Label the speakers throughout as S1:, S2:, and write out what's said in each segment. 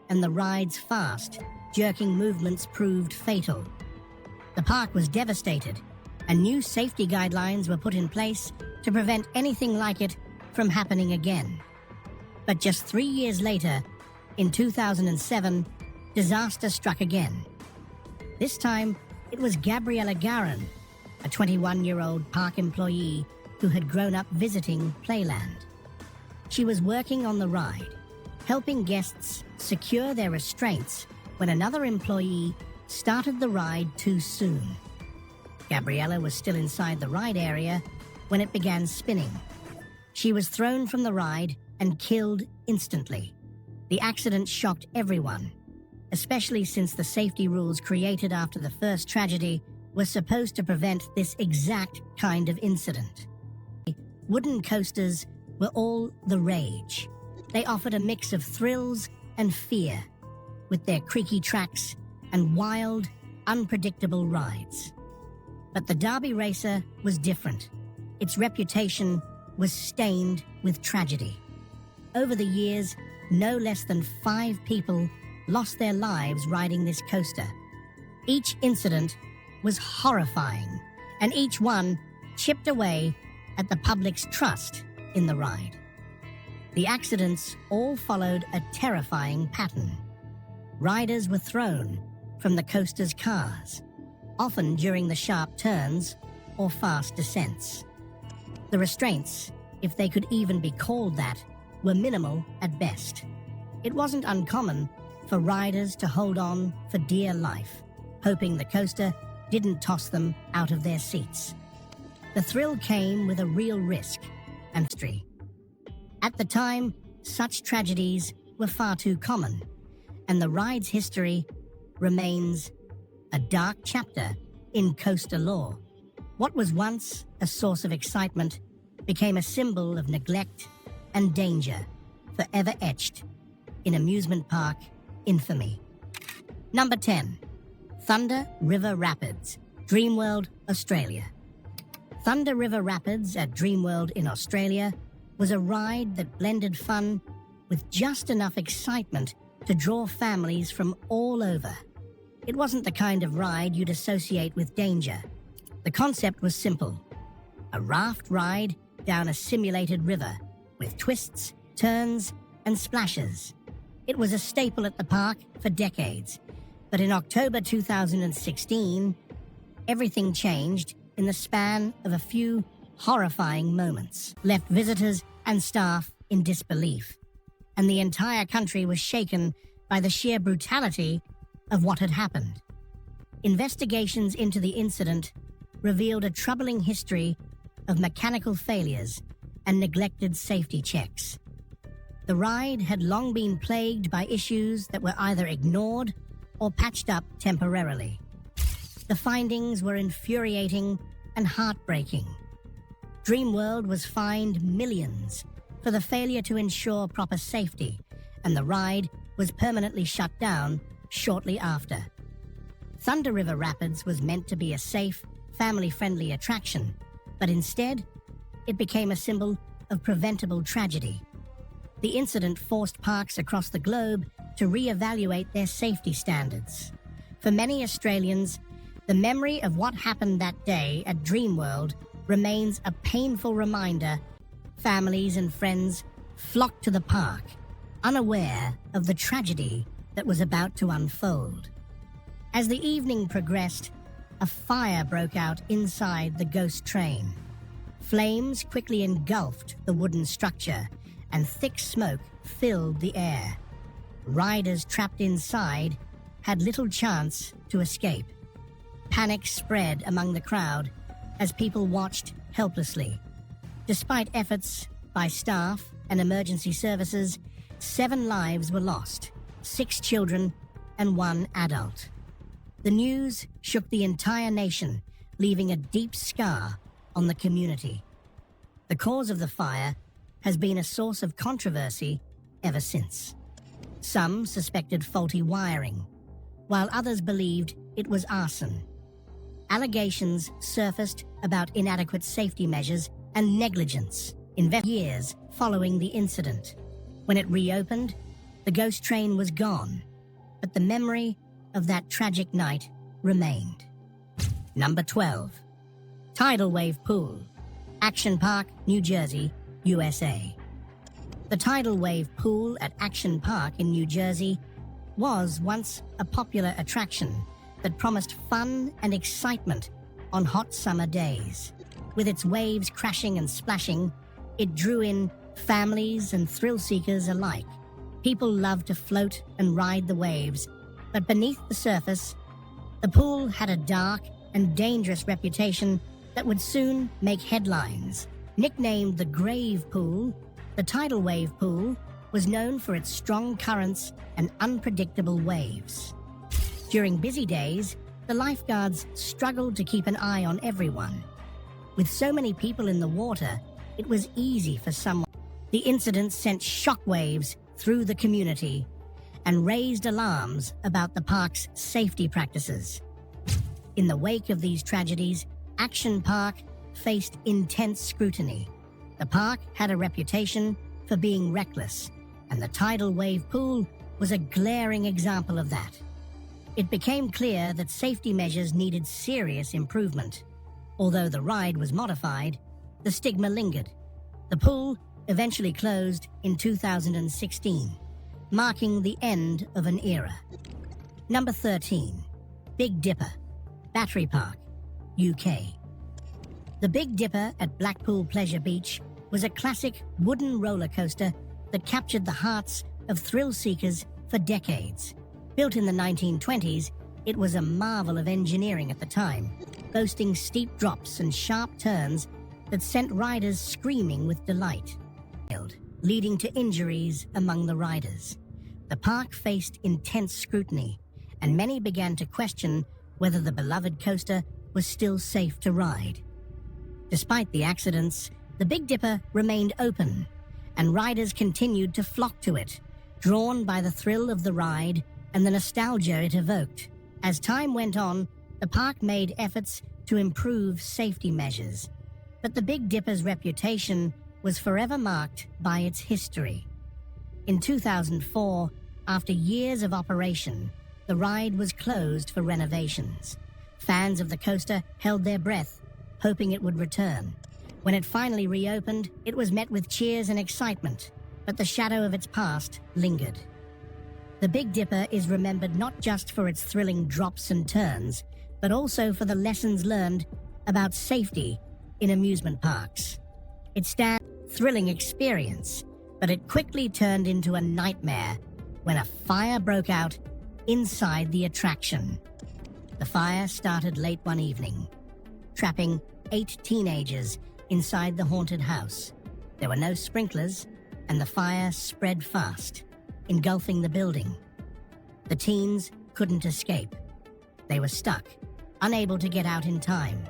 S1: and the ride's fast, jerking movements proved fatal. The park was devastated, and new safety guidelines were put in place to prevent anything like it from happening again. But just 3 years later, in 2007, disaster struck again. This time, it was Gabriella Garin, a 21-year-old park employee who had grown up visiting Playland. She was working on the ride, helping guests secure their restraints when another employee started the ride too soon. Gabriella was still inside the ride area when it began spinning. She was thrown from the ride and killed instantly. The accident shocked everyone, especially since the safety rules created after the first tragedy were supposed to prevent this exact kind of incident. Wooden coasters were all the rage. They offered a mix of thrills and fear, with their creaky tracks and wild, unpredictable rides. But the Derby Racer was different. Its reputation was stained with tragedy. Over the years, no less than 5 people lost their lives riding this coaster. Each incident was horrifying, and each one chipped away at the public's trust in the ride. The accidents all followed a terrifying pattern. Riders were thrown from the coaster's cars, often during the sharp turns or fast descents. The restraints, if they could even be called that, were minimal at best. It wasn't uncommon for riders to hold on for dear life, hoping the coaster didn't toss them out of their seats. The thrill came with a real risk and history. At the time, such tragedies were far too common, and the ride's history remains a dark chapter in coaster lore. What was once a source of excitement became a symbol of neglect and danger, forever etched in amusement park infamy. Number 10. Thunder River Rapids, Dreamworld, Australia. Thunder River Rapids at Dreamworld in Australia was a ride that blended fun with just enough excitement to draw families from all over. It wasn't the kind of ride you'd associate with danger. The concept was simple: a raft ride down a simulated river with twists, turns, and splashes. It was a staple at the park for decades, but in October 2016, everything changed in the span of a few horrifying moments, left visitors and staff in disbelief, and the entire country was shaken by the sheer brutality of what had happened. Investigations into the incident revealed a troubling history of mechanical failures and neglected safety checks. The ride had long been plagued by issues that were either ignored or patched up temporarily. The findings were infuriating and heartbreaking. Dreamworld was fined millions for the failure to ensure proper safety, and the ride was permanently shut down shortly after. Thunder River Rapids was meant to be a safe, family-friendly attraction, but instead, it became a symbol of preventable tragedy. The incident forced parks across the globe to re-evaluate their safety standards. For many Australians, the memory of what happened that day at Dreamworld remains a painful reminder. Families and friends flocked to the park, unaware of the tragedy that was about to unfold. As the evening progressed, a fire broke out inside the ghost train. Flames quickly engulfed the wooden structure, and thick smoke filled the air. Riders trapped inside had little chance to escape. Panic spread among the crowd as people watched helplessly. Despite efforts by staff and emergency services, 7 lives were lost, 6 children and 1 adult. The news shook the entire nation, leaving a deep scar on the community. The cause of the fire has been a source of controversy ever since. Some suspected faulty wiring, while others believed it was arson. Allegations surfaced about inadequate safety measures and negligence in years following the incident. When it reopened, The ghost train was gone, but the memory of that tragic night remained. Number 12. Tidal Wave Pool, Action Park, New Jersey, USA. The Tidal Wave Pool at Action Park in New Jersey was once a popular attraction that promised fun and excitement on hot summer days. With its waves crashing and splashing, it drew in families and thrill-seekers alike. People loved to float and ride the waves, but beneath the surface, the pool had a dark and dangerous reputation that would soon make headlines. Nicknamed the Grave Pool, the Tidal Wave Pool was known for its strong currents and unpredictable waves. During busy days, the lifeguards struggled to keep an eye on everyone. With so many people in the water, it was easy for someone. The incident sent shockwaves through the community and raised alarms about the park's safety practices. In the wake of these tragedies, Action Park faced intense scrutiny. The park had a reputation for being reckless, and the Tidal Wave Pool was a glaring example of that. It became clear that safety measures needed serious improvement. Although the ride was modified, the stigma lingered. The pool eventually closed in 2016, marking the end of an era. Number 13. Big Dipper, Battery Park, UK. The Big Dipper at Blackpool Pleasure Beach was a classic wooden roller coaster that captured the hearts of thrill-seekers for decades. Built in the 1920s, it was a marvel of engineering at the time, boasting steep drops and sharp turns that sent riders screaming with delight, leading to injuries among the riders. The park faced intense scrutiny, and many began to question whether the beloved coaster was still safe to ride. Despite the accidents, the Big Dipper remained open, and riders continued to flock to it, drawn by the thrill of the ride and the nostalgia it evoked. As time went on, the park made efforts to improve safety measures, but the Big Dipper's reputation was forever marked by its history. In 2004, after years of operation, the ride was closed for renovations. Fans of the coaster held their breath, hoping it would return. When it finally reopened, it was met with cheers and excitement, but the shadow of its past lingered. The Big Dipper is remembered not just for its thrilling drops and turns, but also for the lessons learned about safety in amusement parks. It stands a thrilling experience, but it quickly turned into a nightmare when a fire broke out inside the attraction. The fire started late one evening, trapping 8 teenagers inside the haunted house. There were no sprinklers, and the fire spread fast, engulfing the building. The teens couldn't escape. They were stuck, unable to get out in time.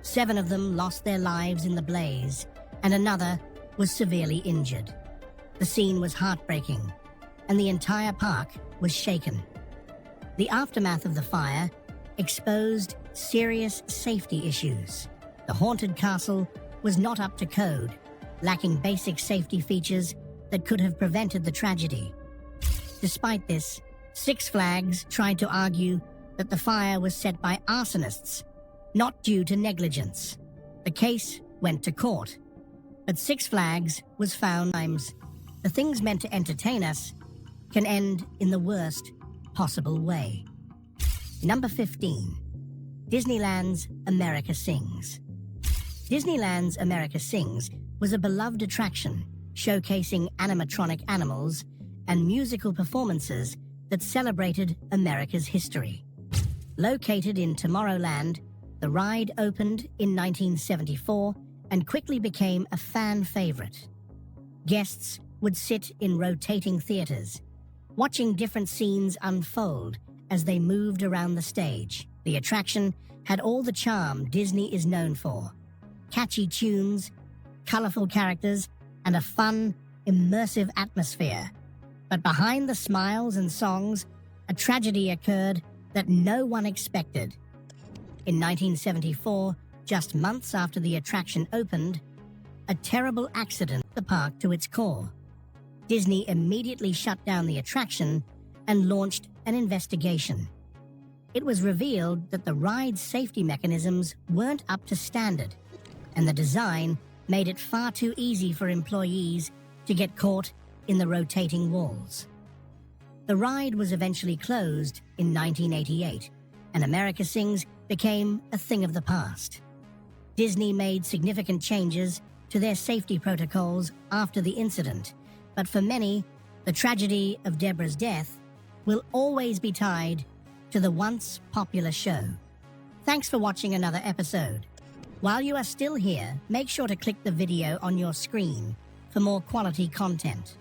S1: 7 of them lost their lives in the blaze, and another was severely injured. The scene was heartbreaking, and the entire park was shaken. The aftermath of the fire exposed serious safety issues. The haunted castle was not up to code, lacking basic safety features that could have prevented the tragedy. Despite this, Six Flags tried to argue that the fire was set by arsonists, not due to negligence. The case went to court, but Six Flags was found times the things meant to entertain us can end in the worst possible way. Number 15. Disneyland's America Sings. Disneyland's America Sings was a beloved attraction showcasing animatronic animals and musical performances that celebrated America's history. Located in Tomorrowland, the ride opened in 1974 and quickly became a fan favorite. Guests would sit in rotating theaters, watching different scenes unfold as they moved around the stage. The attraction had all the charm Disney is known for: catchy tunes, colorful characters, and a fun, immersive atmosphere. But behind the smiles and songs, a tragedy occurred that no one expected. In 1974, just months after the attraction opened, a terrible accident shook the park to its core. Disney immediately shut down the attraction and launched an investigation. It was revealed that the ride's safety mechanisms weren't up to standard, and the design made it far too easy for employees to get caught in the rotating walls. The ride was eventually closed in 1988, and America Sings became a thing of the past. Disney made significant changes to their safety protocols after the incident, but for many, the tragedy of Deborah's death will always be tied to the once popular show. Thanks for watching another episode. While you are still here, make sure to click the video on your screen for more quality content.